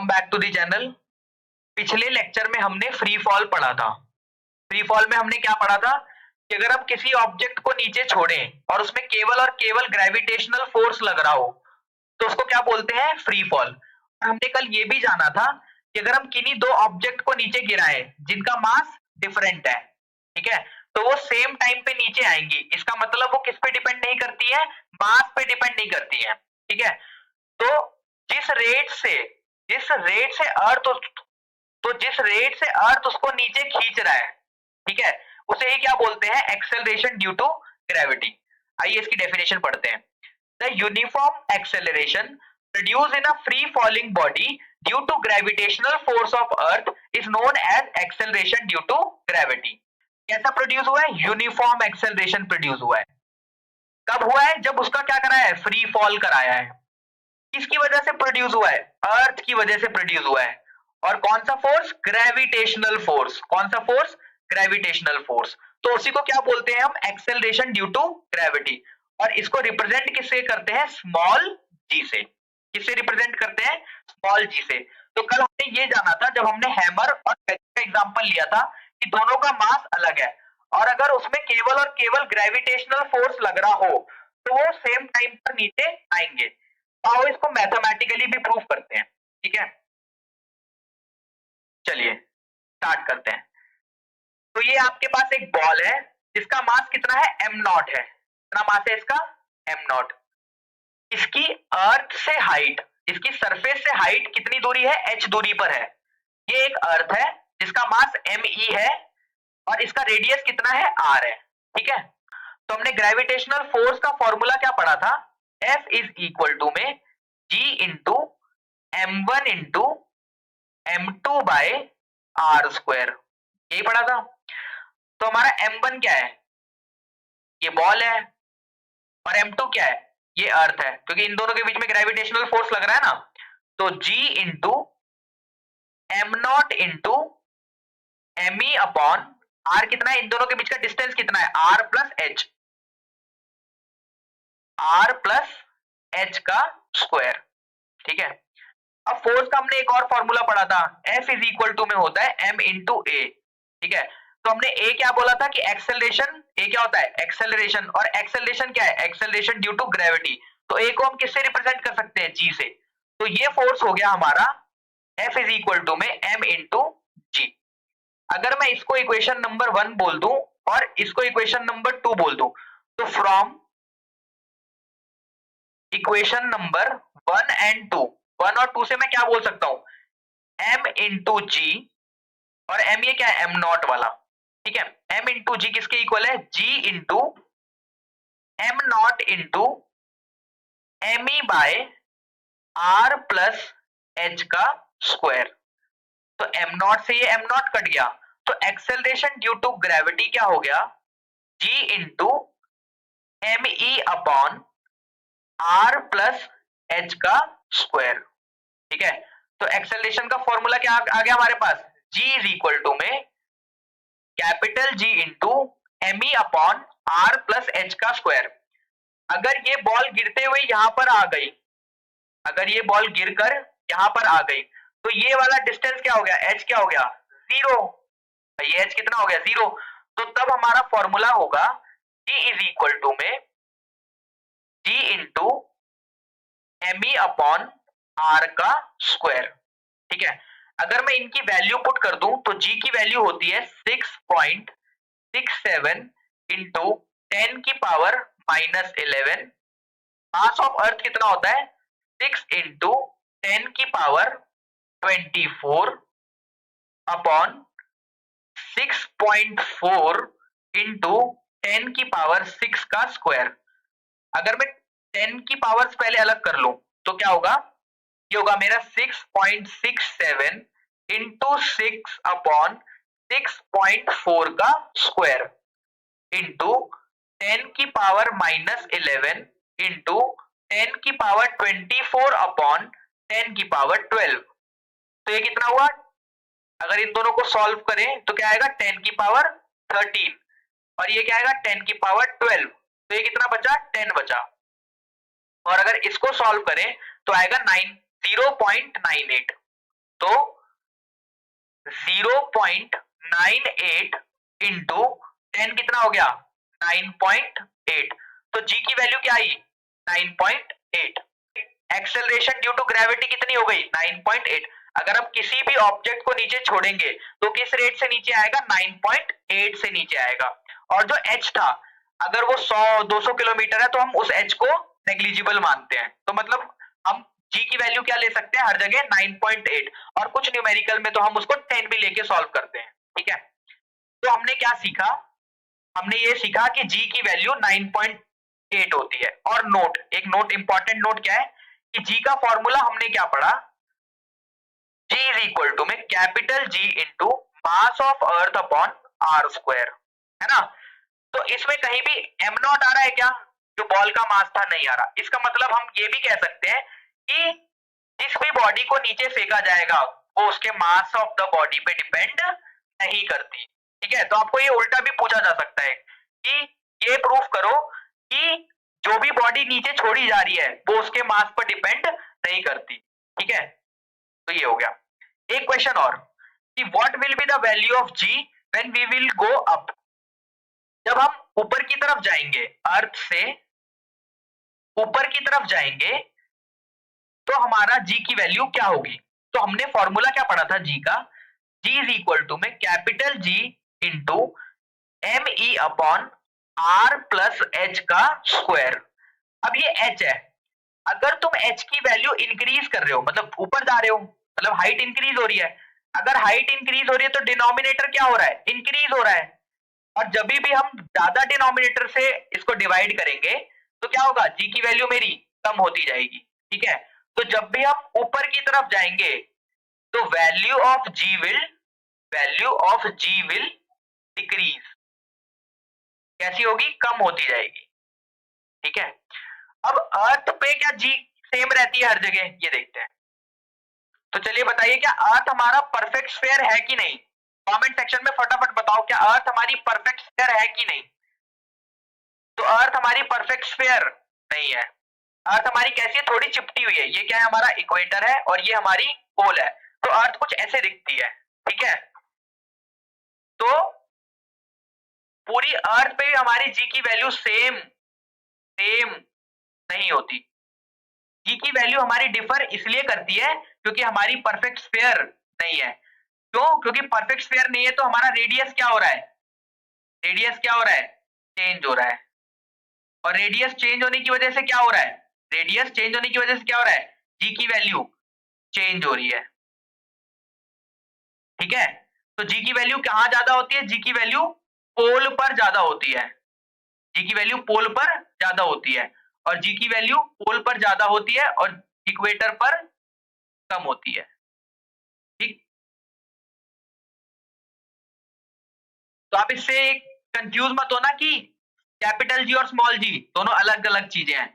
Welcome back to the channel. पिछले lecture में हमने फ्री फॉल पढ़ा था। फ्री फॉल में हमने क्या पढ़ा था कि अगर हम किसी ऑब्जेक्ट को नीचे छोड़ें और उसमें केवल और केवल ग्रेविटेशनल फोर्स लग रहा हो तो उसको क्या बोलते हैं, फ्री फॉल। हमने कल ये भी जाना था कि अगर हम किन्हीं दो ऑब्जेक्ट को नीचे गिराएं जिनका मास डिफरेंट है, ठीक है, तो वो सेम टाइम पे नीचे आएंगी। इसका मतलब वो किस पे डिपेंड नहीं करती है, मास पे डिपेंड नहीं करती है, ठीक है। तो जिस रेट से अर्थ जिस रेट से अर्थ उसको नीचे खींच रहा है, ठीक है, उसे ही क्या बोलते हैं, एक्सेलरेशन ड्यू टू ग्रेविटी। आइए इसकी डेफिनेशन पढ़ते हैं। The uniform acceleration produce in a free falling body due to gravitational force of earth is known as acceleration due to gravity. कैसा प्रोड्यूस हुआ है, यूनिफॉर्म एक्सेलरेशन प्रोड्यूस हुआ है। कब हुआ है, जब उसका क्या कराया है, फ्री फॉल कराया है। किसकी वजह से प्रोड्यूस हुआ है, अर्थ की वजह से प्रोड्यूस हुआ है। और कौन सा फोर्स, ग्रेविटेशनल फोर्स। कौन सा फोर्स, ग्रेविटेशनल फोर्स। तो उसी को क्या बोलते हैं हम, एक्सेलरेशन ड्यू टू ग्रेविटी। और इसको रिप्रेजेंट किससे करते हैं, स्मॉल जी से। किससे रिप्रेजेंट करते हैं, स्मॉल जी से। तो कल हमने ये जाना था जब हमने हैमर और का एग्जांपल लिया था कि दोनों का मास अलग है और अगर उसमें केवल और केवल ग्रेविटेशनल फोर्स लग रहा हो तो वो सेम टाइम पर नीचे आएंगे। आओ इसको मैथमेटिकली भी प्रूव करते हैं, ठीक है। चलिए स्टार्ट करते हैं। तो ये आपके पास एक बॉल है जिसका मास कितना है, एम नॉट है। कितना मास है इसका, एम नॉट। इसकी अर्थ से हाइट, इसकी सरफेस से हाइट कितनी दूरी है, एच दूरी पर है। ये एक अर्थ है जिसका मास एम ई है और इसका रेडियस कितना है, आर है, ठीक है। तो हमने ग्रेविटेशनल फोर्स का फॉर्मूला क्या पढ़ा था, F इज इक्वल टू में G into M1 into M2 by R square, यही पढ़ा था। तो हमारा M1 क्या है, ये बॉल है, और M2 क्या है, ये अर्थ है, क्योंकि इन दोनों के बीच में ग्रेविटेशनल फोर्स लग रहा है ना। तो G into M not into M E upon R, कितना है, इन दोनों के बीच का डिस्टेंस कितना है, R plus H, R plus H का स्क्वायर, ठीक है। अब फोर्स का हमने एक और फॉर्मूला पढ़ा था, F इज इक्वल टू में होता है m इंटू ए, ठीक है। तो हमने ए क्या बोला था कि एक्सेलरेशन, ए क्या होता है, एक्सेलरेशन, और एक्सेलरेशन क्या है, एक्सेलरेशन ड्यू टू ग्रेविटी। तो ए को हम किससे रिप्रेजेंट कर सकते हैं, जी से। तो ये फोर्स हो गया हमारा F इज इक्वल टू में m इंटू जी। अगर मैं इसको इक्वेशन नंबर 1 बोल दूं और इसको इक्वेशन नंबर 2 बोल दूं, तो फ्रॉम इक्वेशन नंबर 1 एंड 2, 1 और 2 से मैं क्या बोल सकता हूं, m इंटू जी, और m ये क्या है, m नॉट वाला, ठीक है। m इंटू जी किसके इक्वल है, g into m not into m E bye r plus h का स्क्वायर। तो m नॉट से ये m नॉट कट गया, तो एक्सेलरेशन ड्यू टू ग्रेविटी क्या हो गया, g इंटू m ई अपॉन r प्लस h का स्क्वायर, ठीक है। तो एक्सेलरेशन का फॉर्मूला क्या आ गया हमारे पास, g इज इक्वल टू में capital G into M E upon R plus H का स्क्वायर। अगर ये बॉल गिरते हुए यहां पर आ गई, अगर ये बॉल गिरकर यहां पर आ गई, तो ये वाला डिस्टेंस क्या हो गया, h क्या हो गया, जीरो। ये h कितना हो गया, जीरो। तो तब हमारा फॉर्मूला होगा G इज इक्वल टू में G into M E upon R का स्क्वायर, ठीक है। अगर मैं इनकी वैल्यू पुट कर दूं तो G की वैल्यू होती है 6.67 इंटू 10 की पावर माइनस 11। मास ऑफ अर्थ कितना होता है, 6 इंटू 10 की पावर 24 अपॉन 6.4 इंटू 10 की पावर 6 का स्क्वायर। अगर मैं 10 की पावर्स पहले अलग कर लूं तो क्या होगा, ये होगा मेरा 6.67 इंटू 6 अपॉन 6.4 का स्क्वायर इंटू 10 की पावर माइनस 11 इंटू 10 की पावर 24 अपॉन 10 की पावर 12। तो ये कितना हुआ, अगर इन दोनों को सॉल्व करें तो क्या आएगा, 10 की पावर 13, और ये क्या आएगा, 10 की पावर 12। तो ये कितना बचा, 10 बचा। और अगर इसको सॉल्व करें तो आएगा 0.98। तो 0.98 इंटू 10 कितना हो गया 9.8। तो जी की वैल्यू क्या आई 9.8। एक्सेलरेशन ड्यू टू ग्रेविटी कितनी हो गई 9.8। अगर हम किसी भी ऑब्जेक्ट को नीचे छोड़ेंगे तो किस रेट से नीचे आएगा 9.8 से नीचे आएगा। और जो एच था अगर वो 100-200 किलोमीटर है तो हम उस एच को नेग्लिजिबल मानते हैं। तो मतलब हम जी की वैल्यू क्या ले सकते हैं हर जगह 9.8 और कुछ न्यूमेरिकल में तो हम उसको 10 भी लेके सॉल्व करते हैं। ठीक है, तो हमने क्या सीखा, हमने ये सीखा कि जी की वैल्यू 9.8 होती है। और नोट, एक नोट, इंपॉर्टेंट नोट क्या है कि जी का फॉर्मूला हमने क्या पढ़ा, G इज इक्वल टू में capital G into mass of earth upon R square, है ना। तो इसमें कहीं भी m नॉट आ रहा है क्या, जो बॉल का मास था नहीं आ रहा। इसका मतलब हम ये भी कह सकते हैं कि जिस भी बॉडी को नीचे फेंका जाएगा वो उसके मास ऑफ द बॉडी पे डिपेंड नहीं करती। ठीक है, तो आपको ये उल्टा भी पूछा जा सकता है कि ये प्रूफ करो कि जो भी बॉडी नीचे छोड़ी जा रही है वो उसके मास पर डिपेंड नहीं करती। ठीक है, तो ये हो गया। एक क्वेश्चन और कि what will be the value of G when we will go up. जब हम ऊपर की तरफ जाएंगे, अर्थ से ऊपर की तरफ जाएंगे तो हमारा जी की वैल्यू क्या होगी। तो हमने फॉर्मूला क्या पढ़ा था जी का, जी इज इक्वल टू में capital G into M E upon R plus H का स्क्वायर। अब ये एच है, अगर तुम एच की वैल्यू इंक्रीज कर रहे हो मतलब ऊपर जा रहे हो, मतलब हाइट इंक्रीज हो रही है, अगर हाइट इंक्रीज हो रही है तो डिनोमिनेटर क्या हो रहा है इंक्रीज हो रहा है। और जब भी हम ज्यादा डिनोमिनेटर से इसको डिवाइड करेंगे तो क्या होगा, जी की वैल्यू मेरी कम होती जाएगी। ठीक है, तो जब भी हम ऊपर की तरफ जाएंगे तो value of G will decrease, कैसी होगी, कम होती जाएगी। ठीक है, अब अर्थ पे क्या जी सेम रहती है हर जगह, ये देखते हैं। तो चलिए बताइए क्या अर्थ हमारा परफेक्ट स्फीयर है कि नहीं, कमेंट सेक्शन में फटाफट बताओ क्या अर्थ हमारी परफेक्ट स्फीयर है कि नहीं। तो अर्थ हमारी परफेक्ट स्फीयर नहीं है, अर्थ हमारी कैसी है, थोड़ी चिपटी हुई है। ये क्या है, हमारा इक्वेटर है और ये हमारी पोल है। तो अर्थ कुछ ऐसे दिखती है। ठीक है, तो पूरी अर्थ पे हमारी जी की वैल्यू सेम नहीं होती। जी की वैल्यू हमारी डिफर इसलिए करती है क्योंकि हमारी परफेक्ट स्फीयर नहीं है। क्यों, क्योंकि परफेक्ट स्फीयर नहीं है तो हमारा रेडियस क्या हो रहा है, रेडियस क्या हो रहा है, चेंज हो रहा है। और रेडियस चेंज होने की वजह से क्या हो रहा है, रेडियस चेंज होने की वजह से क्या हो रहा है, जी की वैल्यू चेंज हो रही है। ठीक है, तो जी की वैल्यू कहां ज्यादा होती है, जी की वैल्यू पोल पर ज्यादा होती है, जी की वैल्यू पोल पर ज्यादा होती है। और जी की वैल्यू पोल पर ज्यादा होती है और इक्वेटर पर कम होती है। ठीक, तो आप इससे कंफ्यूज मत होना कि कैपिटल जी और स्मॉल जी दोनों अलग अलग चीजें हैं।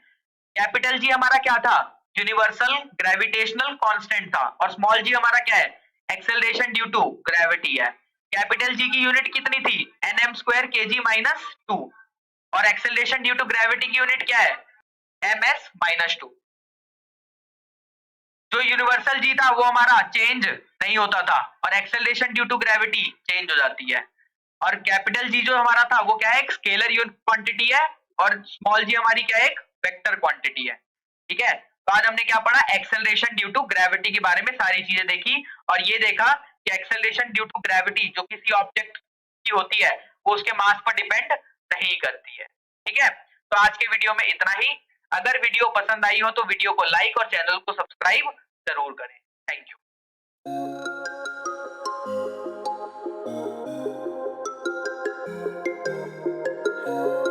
कैपिटल जी हमारा क्या था, यूनिवर्सल ग्रेविटेशनल कांस्टेंट था, और स्मॉल जी हमारा क्या है, एक्सेलरेशन ड्यू टू ग्रेविटी है। कैपिटल जी की यूनिट कितनी थी, nm स्क्वायर kg माइनस 2, और एक्सेलरेशन ड्यू टू ग्रेविटी की यूनिट क्या है, ms माइनस 2। जो यूनिवर्सल जी था वो हमारा चेंज नहीं होता था और acceleration due to gravity change हो जाती है। और कैपिटल जी जो हमारा था वो क्या है, एक स्केलर यूनिट क्वांटिटी है, और स्मॉल जी हमारी क्या है, एक वेक्टर क्वांटिटी है। ठीक है, तो आज हमने क्या पढ़ा, एक्सेलरेशन ड्यू टू ग्रेविटी के बारे में सारी चीजें देखी, और ये देखा कि एक्सेलरेशन ड्यू टू ग्रेविटी जो किसी ऑब्जेक्ट की होती है वो उसके मास पर डिपेंड नहीं करती है। ठीक है, तो आज के वीडियो में इतना ही। अगर वीडियो पसंद आई हो तो वीडियो को लाइक और चैनल को सब्सक्राइब जरूर करें। Thank you.